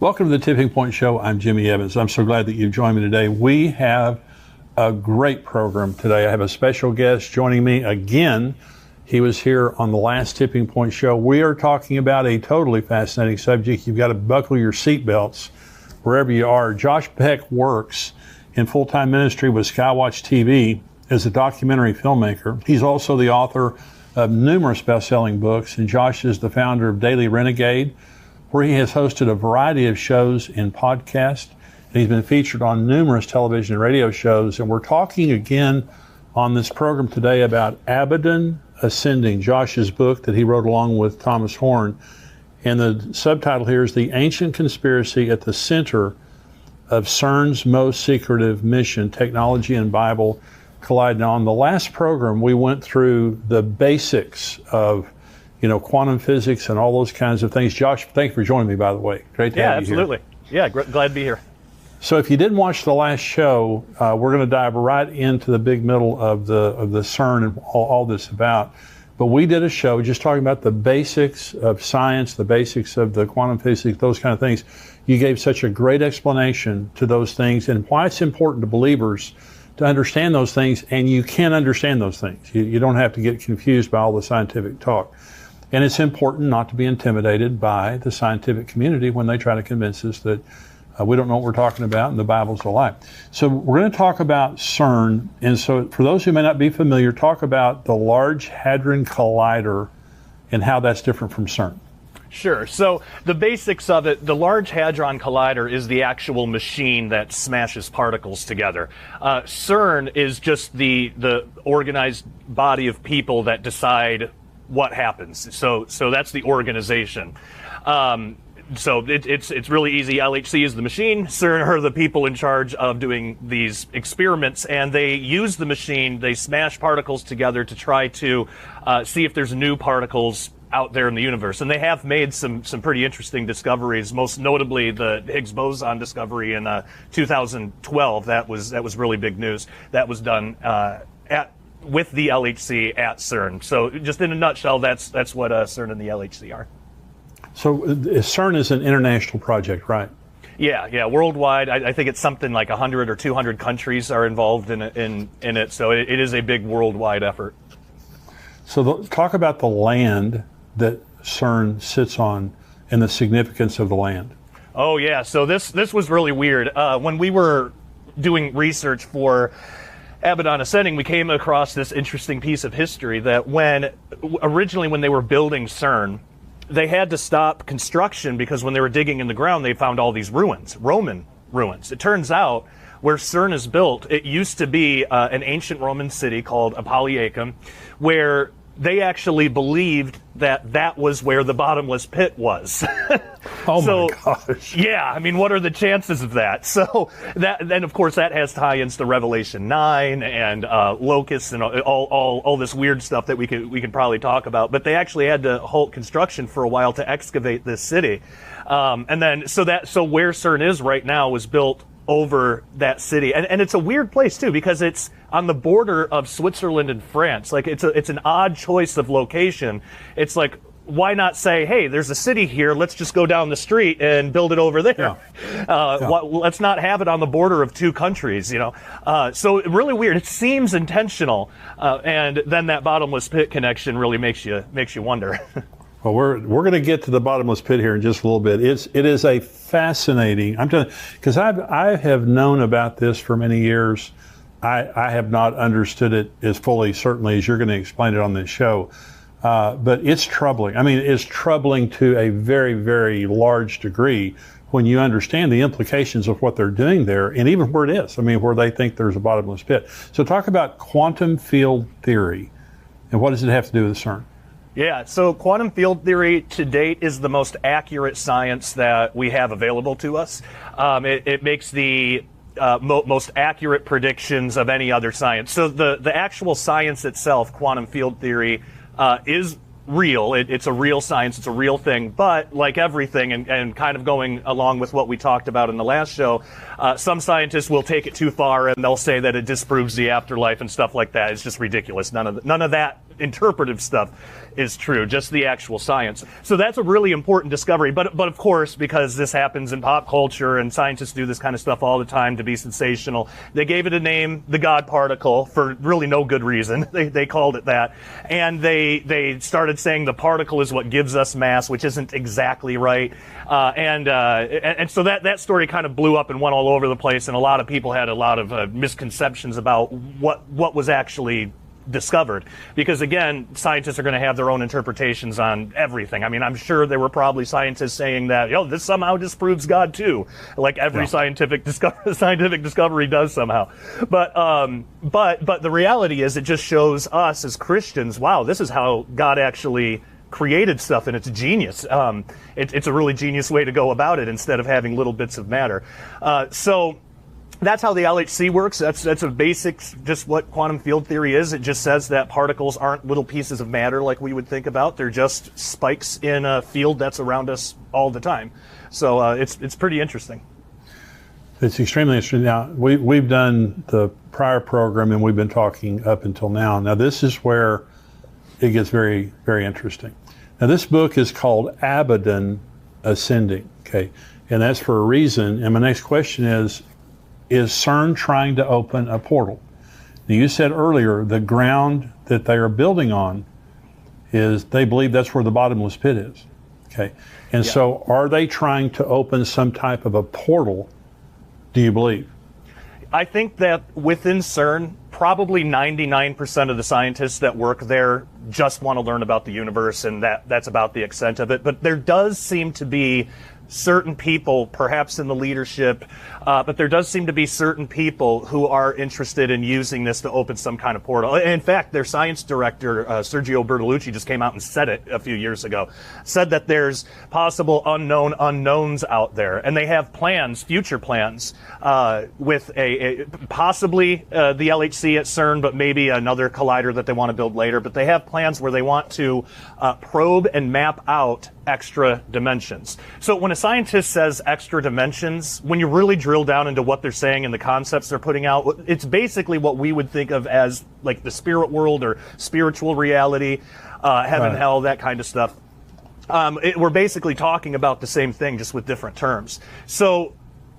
Welcome to the Tipping Point Show. I'm Jimmy Evans. I'm so glad that you've joined me today. We have a great program today. I have a special guest joining me again. He was here on the last Tipping Point Show. We are talking about a totally fascinating subject. You've got to buckle your seatbelts wherever you are. Josh Beck works in full-time ministry with Skywatch TV as a documentary filmmaker. He's also the author of numerous best-selling books, and Josh is the founder of Daily Renegade, where he has hosted a variety of shows and podcasts. And he's been featured on numerous television and radio shows. And we're talking again on this program today about Abaddon Ascending, Josh's book that he wrote along with Thomas Horn. And the subtitle here is The Ancient Conspiracy at the Center of CERN's Most Secretive Mission, Technology and Bible Collide. Now, on the last program, we went through the basics of quantum physics and all those kinds of things. Josh, thank you for joining me, by the way. Great to have you here. Absolutely. Yeah, glad to be here. So if you didn't watch the last show, we're going to dive right into the big middle of the CERN and all this about. But we did a show just talking about the basics of science, the basics of the quantum physics, those kind of things. You gave such a great explanation to those things and why it's important to believers to understand those things, and you can understand those things. You don't have to get confused by all the scientific talk. And it's important not to be intimidated by the scientific community when they try to convince us that we don't know what we're talking about and the Bible's a lie. So we're going to talk about CERN. And so for those who may not be familiar, talk about the Large Hadron Collider and how that's different from CERN. Sure. So the basics of it, the Large Hadron Collider is the actual machine that smashes particles together. CERN is just the organized body of people that decide what happens. So that's the organization. So it's really easy. LHC is the machine. CERN are the people in charge of doing these experiments, and they use the machine. They smash particles together to try to see if there's new particles out there in the universe. And they have made some pretty interesting discoveries, most notably the Higgs boson discovery in 2012. That was really big news. That was done with the LHC at CERN. So just in a nutshell, that's what CERN and the LHC are. So CERN is an international project, right? Yeah, worldwide. I think it's something like 100 or 200 countries are involved in it. So it is a big worldwide effort. So talk about the land that CERN sits on and the significance of the land. Oh yeah, so this was really weird. When we were doing research for Abaddon Ascending, we came across this interesting piece of history that originally when they were building CERN, they had to stop construction because when they were digging in the ground, they found all these ruins, Roman ruins. It turns out where CERN is built, it used to be an ancient Roman city called Apolliacum, where they actually believed that was where the bottomless pit was. Oh my gosh. Yeah, I mean, what are the chances of that? So then of course that has tie-ins to Revelation 9 and locusts and all this weird stuff that we could probably talk about. But they actually had to halt construction for a while to excavate this city. And then so where CERN is right now was built over that city, and it's a weird place too because it's on the border of Switzerland and France. Like it's an odd choice of location. It's like, why not say, hey, there's a city here, let's just go down the street and build it over there. Let's not have it on the border of two countries, So really weird. It seems intentional, and then that bottomless pit connection really makes you wonder. Well, we're going to get to the bottomless pit here in just a little bit. It is a fascinating. I'm telling you, because I have known about this for many years. I have not understood it as fully, certainly, as you're going to explain it on this show. But it's troubling. I mean, it's troubling to a very, very large degree when you understand the implications of what they're doing there, and even where it is. I mean, where they think there's a bottomless pit. So talk about quantum field theory, and what does it have to do with CERN? Yeah, so quantum field theory to date is the most accurate science that we have available to us. It makes the most accurate predictions of any other science. So the actual science itself, quantum field theory, is real. It's a real science. It's a real thing. But like everything, and kind of going along with what we talked about in the last show, some scientists will take it too far and they'll say that it disproves the afterlife and stuff like that. It's just ridiculous. None of that interpretive stuff is true, just the actual science. So that's a really important discovery. But of course, because this happens in pop culture and scientists do this kind of stuff all the time to be sensational, they gave it a name, the God particle, for really no good reason. They called it that. And they started saying the particle is what gives us mass, which isn't exactly right. And so that story kind of blew up and went all over the place, and a lot of people had a lot of misconceptions about what was actually discovered, because again, scientists are going to have their own interpretations on everything. I mean, I'm sure there were probably scientists saying that, this somehow disproves God too, like every scientific discovery does somehow. But the reality is, it just shows us as Christians, wow, this is how God actually created stuff, and it's genius. It's a really genius way to go about it, instead of having little bits of matter. So that's how the LHC works. That's a basic, just what quantum field theory is. It just says that particles aren't little pieces of matter like we would think about. They're just spikes in a field that's around us all the time. So it's pretty interesting. It's extremely interesting. Now, we've done the prior program, and we've been talking up until now. Now, this is where it gets very, very interesting. Now, this book is called Abaddon Ascending, okay? And that's for a reason. And my next question is CERN trying to open a portal? Now, you said earlier the ground that they are building on is, they believe that's where the bottomless pit is, okay? And so are they trying to open some type of a portal, do you believe? I think that within CERN, probably 99% of the scientists that work there just want to learn about the universe, and that's about the extent of it. But there does seem to be certain people, perhaps in the leadership, but there does seem to be certain people who are interested in using this to open some kind of portal. In fact, their science director, Sergio Bertolucci, just came out and said it a few years ago, said that there's possible unknown unknowns out there, and they have plans, future plans, with possibly the LHC at CERN, but maybe another collider that they want to build later. But they have plans where they want to probe and map out extra dimensions. So when a scientist says extra dimensions, when you really drill down into what they're saying and the concepts they're putting out, it's basically what we would think of as like the spirit world or spiritual reality, heaven, hell, that kind of stuff. We're basically talking about the same thing, just with different terms. So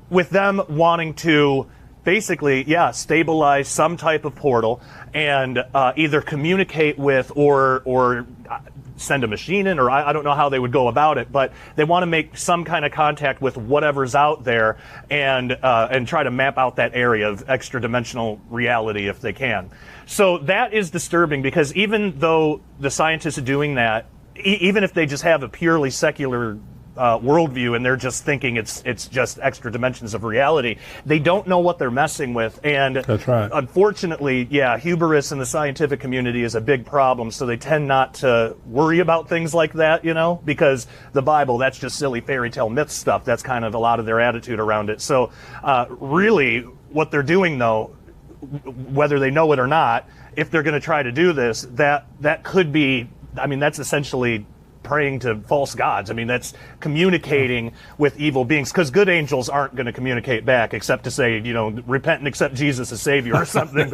with them wanting to basically, stabilize some type of portal and either communicate with or send a machine in, or I don't know how they would go about it, but they want to make some kind of contact with whatever's out there and try to map out that area of extra dimensional reality if they can. So that is disturbing, because even though the scientists are doing that, even if they just have a purely secular worldview and they're just thinking it's just extra dimensions of reality, they don't know what they're messing with. And that's right. Unfortunately, hubris in the scientific community is a big problem, so they tend not to worry about things like that, because the Bible, that's just silly fairy tale myth stuff. That's kind of a lot of their attitude around it. So really what they're doing, though, whether they know it or not, if they're going to try to do this, that could be, that's essentially praying to false gods. That's communicating with evil beings, because good angels aren't going to communicate back except to say, repent and accept Jesus as Savior or something.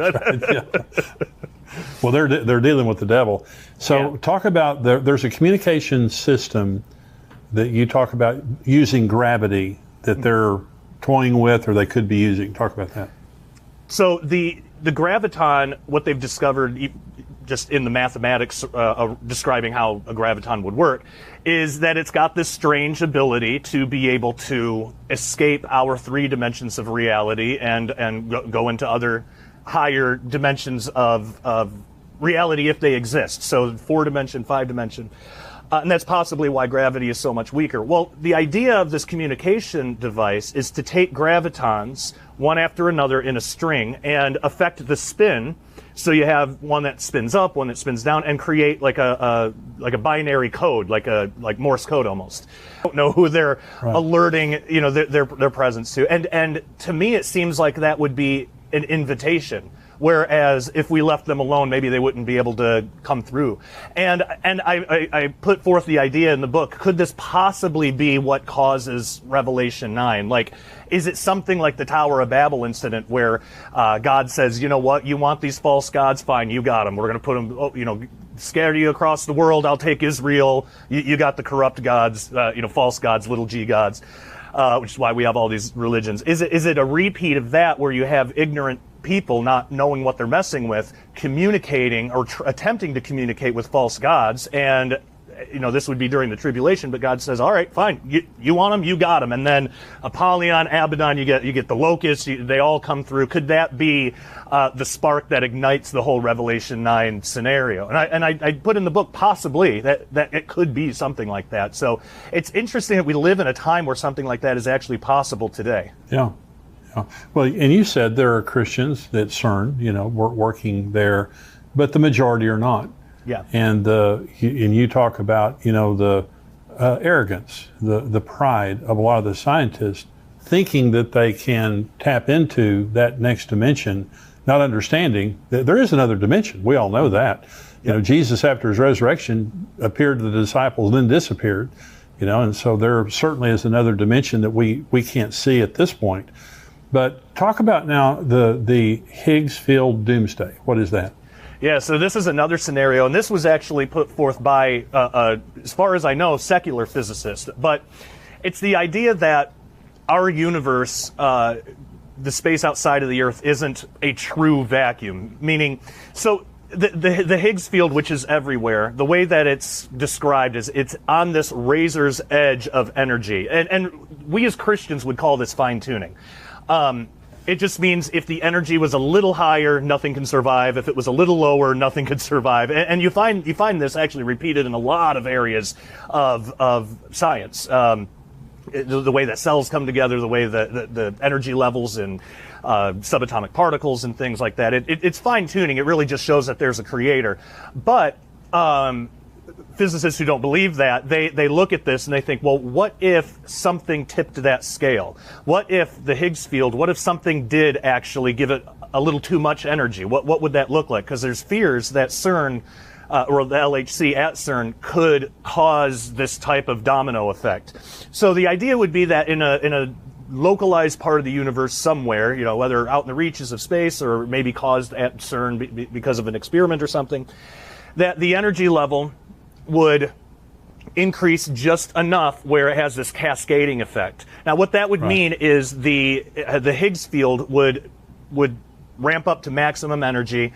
Well, they're dealing with the devil. So talk about, there's a communication system that you talk about using gravity that they're toying with, or they could be using. Talk about that. So the graviton, what they've discovered just in the mathematics describing how a graviton would work, is that it's got this strange ability to be able to escape our 3 dimensions of reality and go into other higher dimensions of reality if they exist. So 4-dimension, 5-dimension. And that's possibly why gravity is so much weaker. Well, the idea of this communication device is to take gravitons, one after another in a string, and affect the spin. So you have one that spins up, one that spins down, and create like a binary code, like Morse code almost. I don't know who they're alerting, their presence to. And to me, it seems like that would be an invitation. whereas if we left them alone, maybe they wouldn't be able to come through. And I put forth the idea in the book, could this possibly be what causes Revelation 9? Like, is it something like the Tower of Babel incident where God says, you know what, you want these false gods? Fine, you got them. We're going to put them, scatter you across the world. I'll take Israel. You got the corrupt gods, false gods, little g gods, which is why we have all these religions. Is it a repeat of that where you have ignorant people not knowing what they're messing with, communicating or attempting to communicate with false gods? And this would be during the tribulation, but God says, all right, fine, you want them, you got them. And then Apollyon, Abaddon, you get the locusts, they all come through. Could that be the spark that ignites the whole Revelation 9 scenario? And I put in the book possibly that it could be something like that. So it's interesting that we live in a time where something like that is actually possible today. Yeah. Well, and you said there are Christians at CERN, working there, but the majority are not. Yeah. And you talk about, the arrogance, the pride of a lot of the scientists thinking that they can tap into that next dimension, not understanding that there is another dimension. We all know that. Jesus, after his resurrection, appeared to the disciples, then disappeared, and so there certainly is another dimension that we can't see at this point. But talk about now the Higgs field doomsday. What is that? Yeah, so this is another scenario, and this was actually put forth by, as far as I know, secular physicists. But it's the idea that our universe, the space outside of the Earth, isn't a true vacuum. Meaning, so the Higgs field, which is everywhere, the way that it's described is it's on this razor's edge of energy. And we as Christians would call this fine-tuning. It just means if the energy was a little higher, nothing can survive. If it was a little lower, nothing could survive. And you find this actually repeated in a lot of areas of science. The way that cells come together, the way that the energy levels and subatomic particles and things like that. It's fine-tuning. It really just shows that there's a creator. But physicists who don't believe that, they look at this and they think, well, what if something tipped that scale? What if the Higgs field, what if something did actually give it a little too much energy? What would that look like? Because there's fears that CERN, or the LHC at CERN, could cause this type of domino effect. So the idea would be that in a localized part of the universe somewhere, whether out in the reaches of space or maybe caused at CERN because of an experiment or something, that the energy level would increase just enough where it has this cascading effect. Now, what that would mean is the Higgs field would ramp up to maximum energy,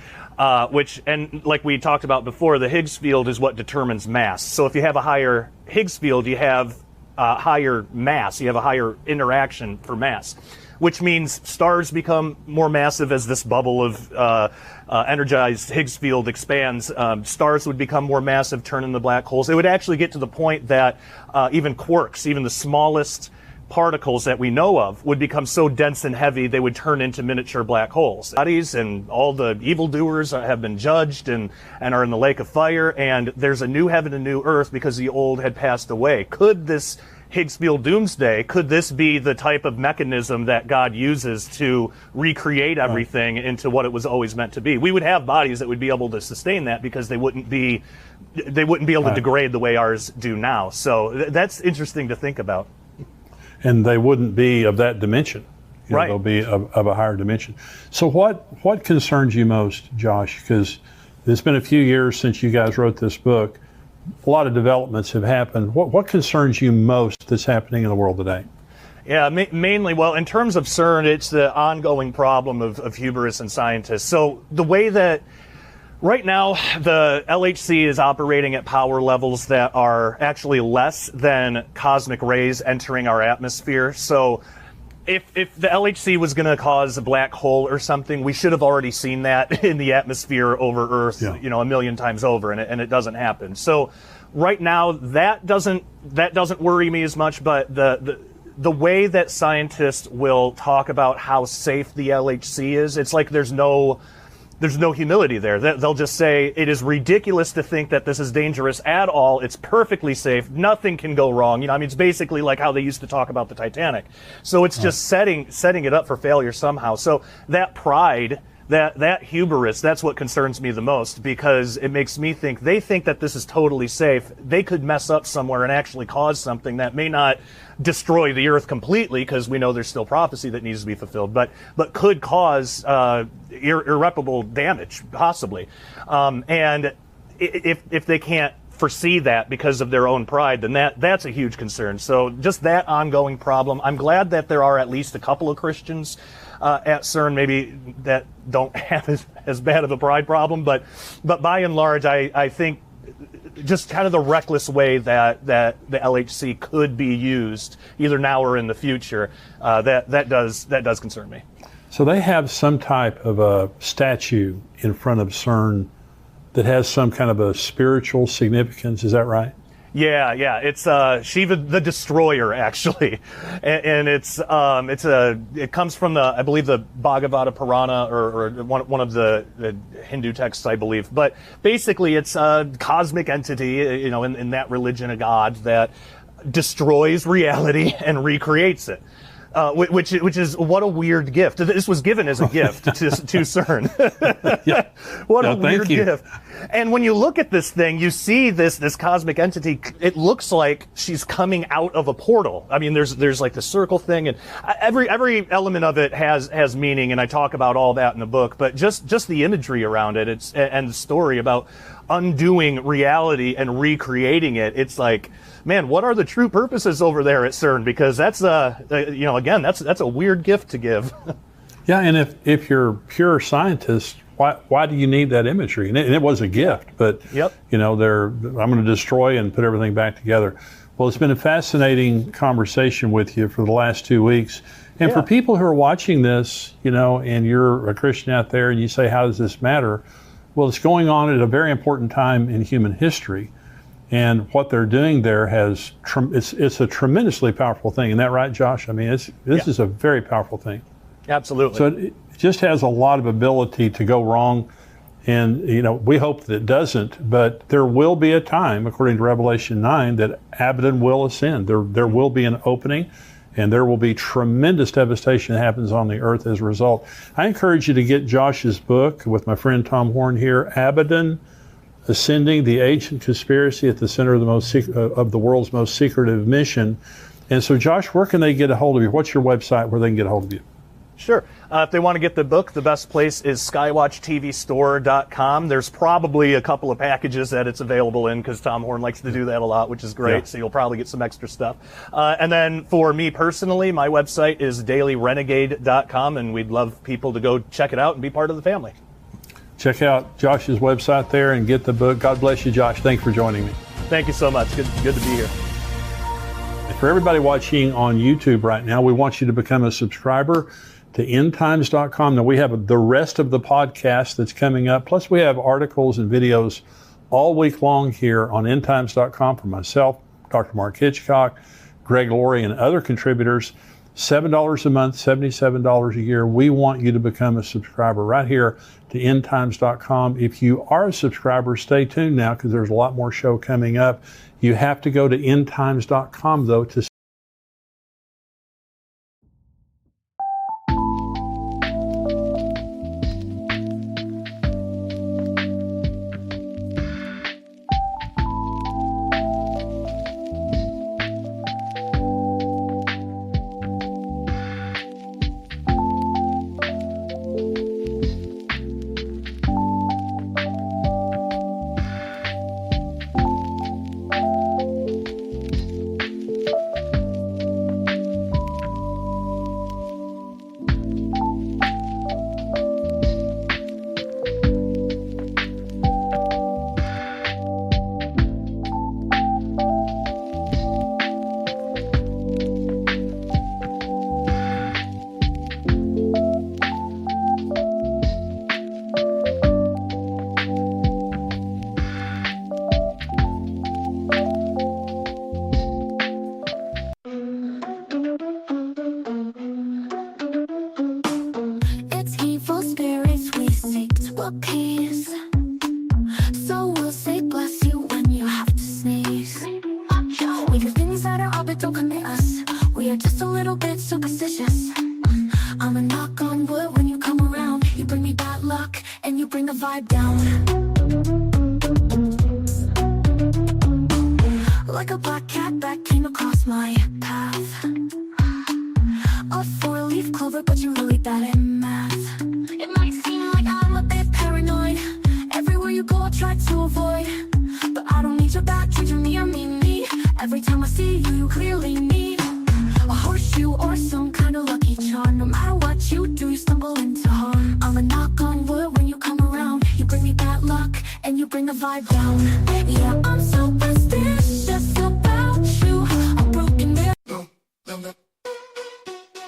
which, and like we talked about before, the Higgs field is what determines mass. So if you have a higher Higgs field, you have higher mass, you have a higher interaction for mass, which means stars become more massive as this bubble of energized Higgs field expands. Stars would become more massive, turn into black holes. It would actually get to the point that even quarks, even the smallest particles that we know of, would become so dense and heavy they would turn into miniature black holes. Bodies and all the evildoers have been judged and are in the lake of fire, and there's a new heaven and new earth because the old had passed away. Could this Higgs field doomsday, could this be the type of mechanism that God uses to recreate everything into what it was always meant to be? We would have bodies that would be able to sustain that because they wouldn't be able to degrade the way ours do now. So that's interesting to think about. And they wouldn't be of that dimension. They'll be of a higher dimension. So what concerns you most, Josh? Because it's been a few years since you guys wrote this book. A lot of developments have happened. What concerns you most that's happening in the world today? Yeah, mainly, well, in terms of CERN, it's the ongoing problem of hubris in scientists. So the way that right now the LHC is operating at power levels that are actually less than cosmic rays entering our atmosphere. So if the LHC was going to cause a black hole or something, we should have already seen that in the atmosphere over Earth, a million times over, and it doesn't happen. So right now that doesn't worry me as much, but the way that scientists will talk about how safe the LHC is, it's like there's no humility there. They'll just say it is ridiculous to think that this is dangerous at all. It's perfectly safe. Nothing can go wrong. It's basically like how they used to talk about the Titanic. So it's just setting it up for failure somehow. So that pride that hubris, that's what concerns me the most, because it makes me think they think that this is totally safe. They could mess up somewhere and actually cause something that may not destroy the earth completely, because we know there's still prophecy that needs to be fulfilled, but could cause irreparable damage, possibly. And if they can't foresee that because of their own pride, then that's a huge concern. So just that ongoing problem. I'm glad that there are at least a couple of Christians at CERN, maybe that don't have as bad of a pride problem, but by and large, I think just kind of the reckless way that the LHC could be used, either now or in the future, that does concern me. So they have some type of a statue in front of CERN that has some kind of a spiritual significance. Is that right? Yeah, it's Shiva the Destroyer, actually, and it comes from I believe the Bhagavata Purana, or one of the Hindu texts, I believe. But basically, it's a cosmic entity, in that religion, a god that destroys reality and recreates it. Which is, what a weird gift. This was given as a gift to CERN. Yeah. What a weird gift. And when you look at this thing, you see this cosmic entity. It looks like she's coming out of a portal. I mean, there's like the circle thing, and every element of it has meaning, and I talk about all that in the book. But just the imagery around it, and the story about undoing reality and recreating it. It's like, man, what are the true purposes over there at CERN? Because that's again, that's a weird gift to give. Yeah, and if you're pure scientist, why do you need that imagery? And it was a gift, but yep. I'm going to destroy and put everything back together. Well, it's been a fascinating conversation with you for the last 2 weeks. And for people who are watching this, and you're a Christian out there and you say, how does this matter? Well, it's going on at a very important time in human history. And what they're doing there it's a tremendously powerful thing. Isn't that right, Josh? I mean, this is a very powerful thing. Absolutely. So it just has a lot of ability to go wrong. And, we hope that it doesn't, but there will be a time, according to Revelation 9, that Abaddon will ascend. There will be an opening, and there will be tremendous devastation that happens on the earth as a result. I encourage you to get Josh's book with my friend Tom Horn here, Abaddon Ascending: The Ancient Conspiracy at the Center of the World's Most Secretive Mission. And so, Josh, where can they get a hold of you? What's your website where they can get a hold of you? Sure. If they want to get the book, the best place is skywatchtvstore.com. There's probably a couple of packages that it's available in, because Tom Horn likes to do that a lot, which is great. Yeah. So you'll probably get some extra stuff. And then for me personally, my website is dailyrenegade.com, and we'd love people to go check it out and be part of the family. Check out Josh's website there and get the book. God bless you, Josh. Thanks for joining me. Thank you so much. Good to be here. For everybody watching on YouTube right now, we want you to become a subscriber to endtimes.com. Now, we have the rest of the podcast that's coming up. Plus, we have articles and videos all week long here on endtimes.com from myself, Dr. Mark Hitchcock, Greg Laurie, and other contributors. $7 a month, $77 a year. We want you to become a subscriber right here to endtimes.com. If you are a subscriber, stay tuned now, because there's a lot more show coming up. You have to go to endtimes.com, though, to peace. So we'll say bless you when you have to sneeze. We do things that are odd but don't commit us. We are just a little bit superstitious. I'ma knock on wood when you come around. You bring me bad luck, and you bring the vibe down. Like a black cat that came across my path. A four-leaf clover, but you're really bad at math. It might seem like I'm a bit paranoid. Everywhere you go, I try to avoid. But I don't need your bad treat me or me. Every time I see you, you clearly need a horseshoe or some kind of lucky charm. No matter what you do, you stumble into harm. I'm a knock on wood when you come around. You bring me bad luck, and you bring the vibe down. Yeah, I'm superstitious about you. I'm broken there.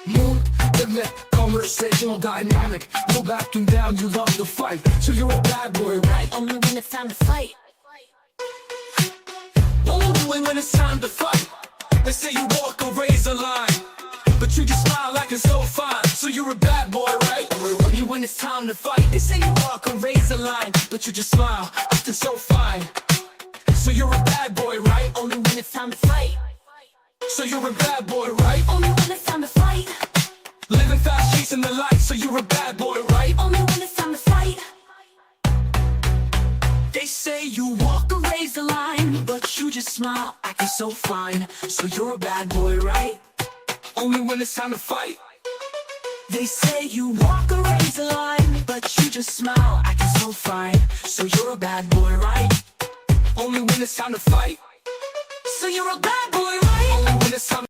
Moon, limit, conversational dynamic. No backing down, you love to fight. So you're a bad boy, right? Only when it's time to fight. Only when it's time to fight. They say you walk a razor line, but you just smile like it's so fine. So you're a bad boy, right? Only when it's time to fight. They say you walk a razor line, but you just smile, acting so fine. So you're a bad boy, right? Only when it's time to fight. So you're a bad boy, right? Only when it's time to fight. Living fast, chasing the light. So you're a bad boy, right? Only when it's time to fight. They say you walk a razor line, but you just smile, acting so fine. So you're a bad boy, right? Only when it's time to fight. They say you walk a razor line, but you just smile, acting so fine. So you're a bad boy, right? Only when it's time to fight. So you're a bad boy, right? Only when it's time.